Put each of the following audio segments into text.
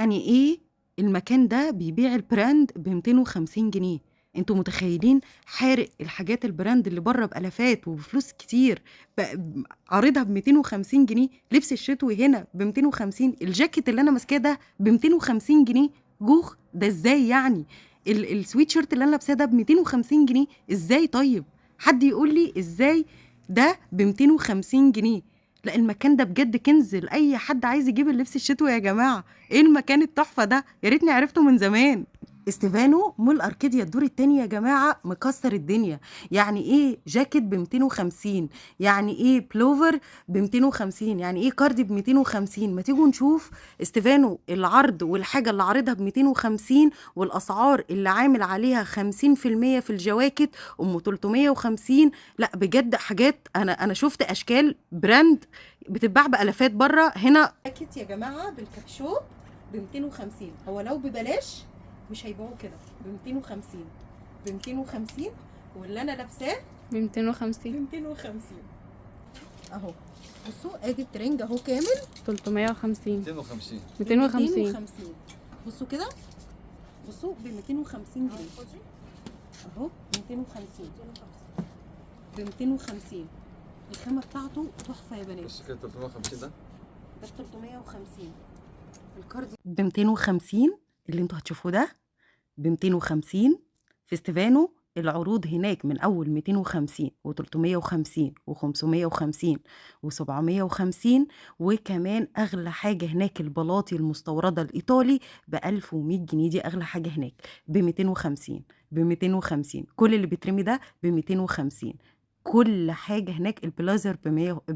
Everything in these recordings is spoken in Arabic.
يعني ايه المكان ده بيبيع البراند ب 250 جنيه؟ انتوا متخيلين حارق الحاجات البراند اللي بره بالافات وبفلوس كتير، عارضها ب 250 جنيه. لبس الشتوي هنا ب 250، الجاكيت اللي انا ماسكاه ده ب 250 جنيه. جوخ ده ازاي يعني؟ السويت شيرت اللي انا لابساه ده ب 250 جنيه ازاي؟ طيب حد يقول لي ازاي ده ب 250 جنيه؟ لا المكان ده بجد كنز لاي حد عايز يجيب اللبس الشتوي يا جماعه. ايه المكان التحفه ده؟ يا ريتني عرفته من زمان. استيفانو مول اركيديا الدور التاني يا جماعه مكسر الدنيا. يعني ايه جاكيت ب 250؟ يعني ايه بلوفر ب 250؟ يعني ايه كاردي ب 250؟ ما تيجوا نشوف استيفانو العرض والحاجه اللي عارضها ب 250 والاسعار اللي عامل عليها 50% في الجواكت ام 350. لا بجد حاجات، انا شفت اشكال براند بتتباع بالافات بره. هنا جاكيت يا جماعه بالكابشو ب 250. هو لو ببلاش مش هيبيعوه كده ب 250. ب 250 واللي انا لابساه ب 250. ب 250 اهو. بصوا ادي الترنج اهو كامل 350. 250. 250. بصوا كده، بصوا ب 250 جنيه اهو. 250 ب 250. الخامه بتاعته تحفه يا بنات. بس كده 350 ده ب 350. الكاردي ب 250 اللي انتوا هتشوفوه ده ب 250 في استيفانو. العروض هناك من اول 250 و350 و550 و750. وكمان اغلى حاجه هناك البلاطي المستورده الايطالي ب 1100 جنيه. دي اغلى حاجه هناك ب 250. ب 250 كل اللي بيترمي ده ب 250. كل حاجه هناك البلازر ب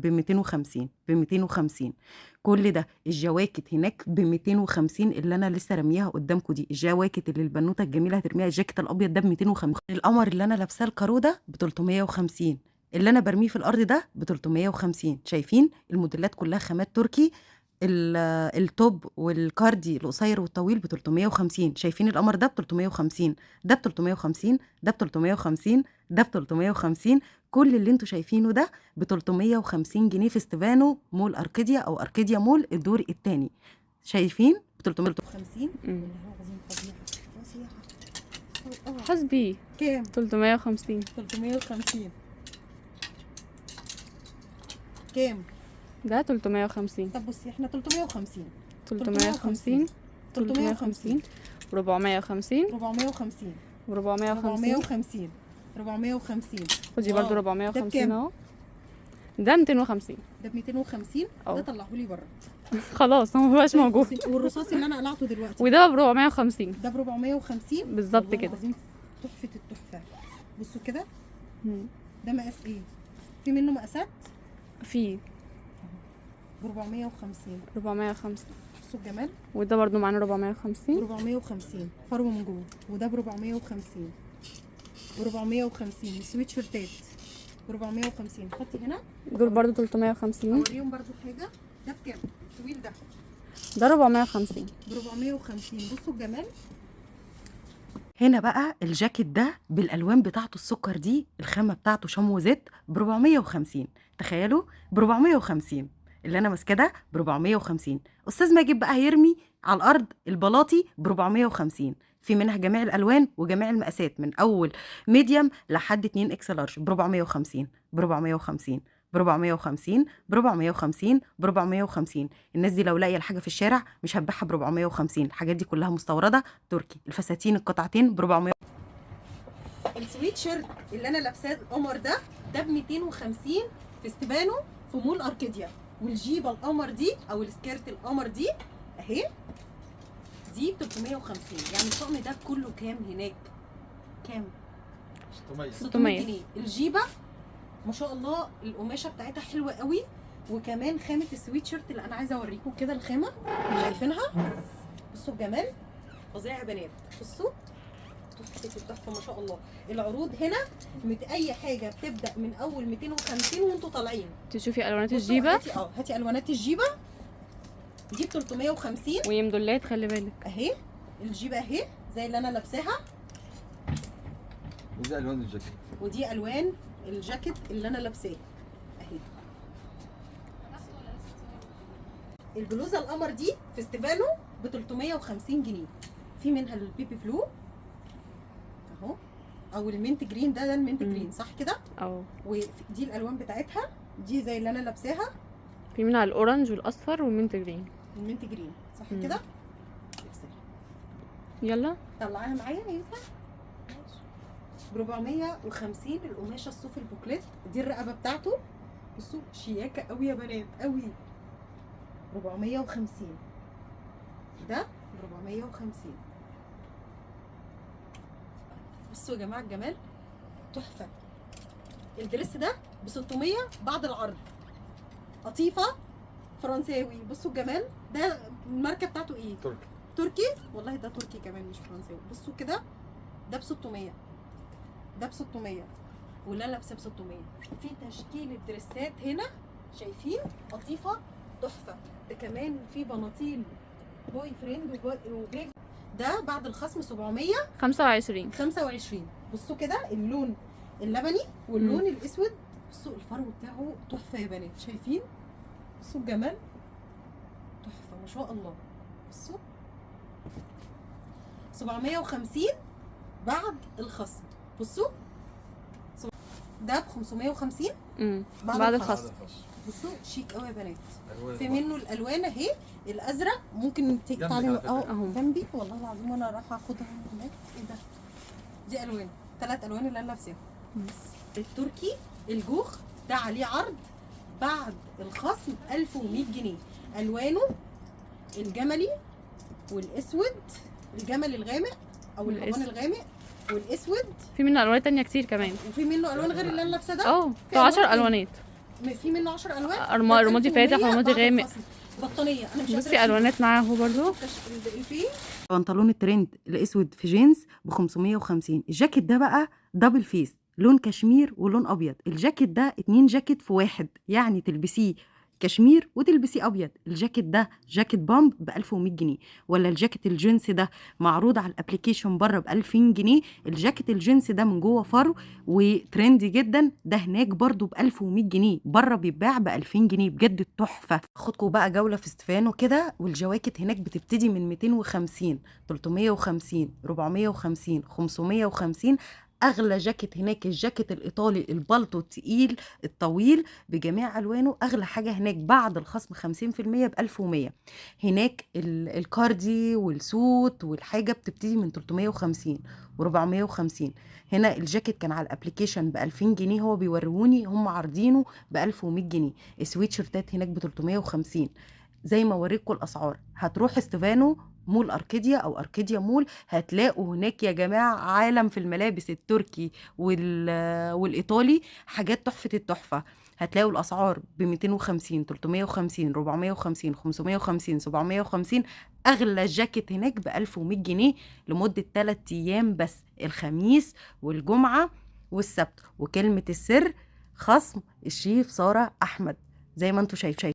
250. ب 250 كل ده. الجواكت هناك ب 250 اللي انا لسه رميها قدامكم دي، الجواكت اللي البنوته الجميله هترميها. الجاكيت الابيض ده ب 250. القمر اللي انا لابساه الكارو ده ب 350. اللي انا برميه في الارض ده ب 350. شايفين الموديلات كلها خامات تركي. التوب والكاردي القصير والطويل ب 350. شايفين القمر ده ب 350، ده ب 350، ده ب 350، ده ب 350. كل اللي انتوا شايفينه ده ب 350 جنيه في استيفانو مول اركيديا او اركيديا مول الدور الثاني. شايفين ب 350. حسبي كام؟ 350. 350. كام؟ ده 350. طب بصي احنا 350 350. 350. 450. 450 450. 450. خدي برضو 450 بكام؟ اهو. ده 250. ده ب 250. ده اه. طلعه لي بره. خلاص هو مبقاش موجود. والرصاص اللي انا قلعته دلوقتي وده ب 450. ده ب 450 بالظبط والله كده. العظيم تحفه التحفه. بصوا كده، مم. ده مقاس ايه؟ في منه مقاسات في ب 450. 450. بصوا الجمال. وده برضو معانا 450. 450 فرو من جوه. وده ب 450. ب 450 سويت شيرتات ب 450. حطي هنا دول برضو 350. اوريهم برضو حاجه. ده بكام؟ الطويل ده ده 450. ب 450. بصوا الجمال. هنا بقى الجاكيت ده بالالوان بتاعته السكر دي، الخامه بتاعته شمو زيت ب 450. تخيلوا ب 450 اللي انا ماسكاه ده ب 450. استاذ ماجد بقى هيرمي على الارض البلاطي ب 450. في منها جميع الالوان وجميع المقاسات من اول ميديوم لحد 2 اكس لارج ب 450. ب 450. ب 450. ب 450. ب 450. الناس دي لو لاقيه الحاجه في الشارع مش هتبيعها ب 450. الحاجات دي كلها مستورده تركي. الفساتين القطعتين ب 400. السويت شيرت اللي انا لابساه القمر ده ب 250 في استيفانو في مول اركيديا. والجيبه القمر دي او السكيرت القمر دي اهي دي ب 350. يعني الطقم ده كله كام هناك؟ كام؟ 600 جنيه. الجيبه ما شاء الله القماشه بتاعتها حلوه قوي. وكمان خامه السويت شيرت اللي انا عايزه اوريكم كده الخامه شايفينها. بصوا الجمال فظيع يا بنات. بصوا تحفه التحفه ما شاء الله. العروض هنا اي حاجه بتبدا من اول 250 وانتوا طالعين. تشوفي الوانات الجيبه. هاتي الوانات الجيبه دي ب 350. ويمدولات خلي بالك اهي الجيبه اهي زي اللي انا لابساها. ودي الوان الجاكيت. ودي الوان الجاكيت اللي انا لابساه اهي. البلوزه القمر دي في استيفانو ب 350 جنيه. في منها البيبي بلو اهو، او المينت جرين، ده المينت جرين صح كده؟ اه، ودي الالوان بتاعتها، دي زي اللي انا لابساها في منها الاورنج والاصفر والمنت جرين. المينت جرين صح مم. كده؟ يلا طلعيها معايا ينفع؟ ب 450 القماشه الصوف البوكليت، دي الرقبه بتاعته. بصوا شياكه قوي يا بنات قوي. 450 ده ب 450. بصوا يا جماعه الجمال تحفه. الدريس ده ب 600 بعد العرض. قطيفه فرنساوي. بصوا الجمال ده، الماركه بتاعته ايه؟ تركي. تركي والله، ده تركي كمان مش فرنساوي. بصوا كده، ده ب 600، ده ب 600، ولا لابسه ب 600. في تشكيل الدريسات هنا شايفين قطيفه تحفه. ده كمان في بناطيل بوي فريند وبيج. ده بعد الخصم 25. 725. بصوا كده اللون اللبني واللون الاسود. بصوا الفرو بتاعه تحفه يا بنات، شايفين؟ بصوا الجمال تحفه ما شاء الله. بصوا 750 بعد الخصم. بصوا ده ب 550 بعد الخصم. بصوا شيك قوي يا بنات. ألوان في بقى. منه الالوان اهي. الازرق ممكن جنبك تعالي على فكرة. اهو جنبي والله العظيم، وانا رايحه اخدها هناك. ايه ده؟ دي الوان، 3 الوان اللي انا لابساها. التركي الجوخ ده عليه عرض بعد الخصم 1100 جنيه. الوانه الجملي والاسود، الجملي الغامق او الالوان الغامق والاسود. في منه الوان تانية كتير كمان. وفي منه الوان غير اللي انا لابسه ده. اه، في في 10 ألوان الوانات. في منه 10 الوان. رمادي فاتح ورمادي غامق. بطانيه انا مش بصي الوانات معاه اهو برضو. في بنطلون الترند الاسود في جينز ب 550. الجاكيت ده بقى دبل فيس، لون كشمير ولون ابيض. الجاكيت ده 2 جاكيت في واحد، يعني تلبسيه كشمير وتلبسيه ابيض. الجاكيت ده جاكيت بامب ب 1100 جنيه، ولا الجاكيت الجينز ده معروض على الابليكيشن بره ب 2000 جنيه. الجاكيت الجينز ده من جوه فرو وترندي جدا، ده هناك برضو ب 1100 جنيه، بره بيتباع ب 2000 جنيه. بجد تحفه. خدكم بقى جوله في ستيفانو كده، والجواكت هناك بتبتدي من 250 350 450 550. اغلى جاكيت هناك الجاكيت الايطالي البالتو التقيل الطويل بجميع الوانه. اغلى حاجه هناك بعد الخصم 50% ب 1100. هناك الكاردي والسوت والحاجه بتبتدي من 350 و450. هنا الجاكيت كان على الابليكيشن ب 2000 جنيه، هو بيوروني هم عارضينه ب 1100 جنيه. السويتشيرتات هناك ب 350. زي ما وريكم الاسعار. هتروح استيفانو مول اركيديا او اركيديا مول، هتلاقوا هناك يا جماعه عالم في الملابس التركي والايطالي، حاجات تحفه التحفه. هتلاقوا الاسعار ب 250 350 450 550 750. اغلى جاكيت هناك ب 1100 جنيه لمده 3 ايام بس، الخميس والجمعه والسبت. وكلمه السر خصم الشيف ساره احمد زي ما انتم شايفين.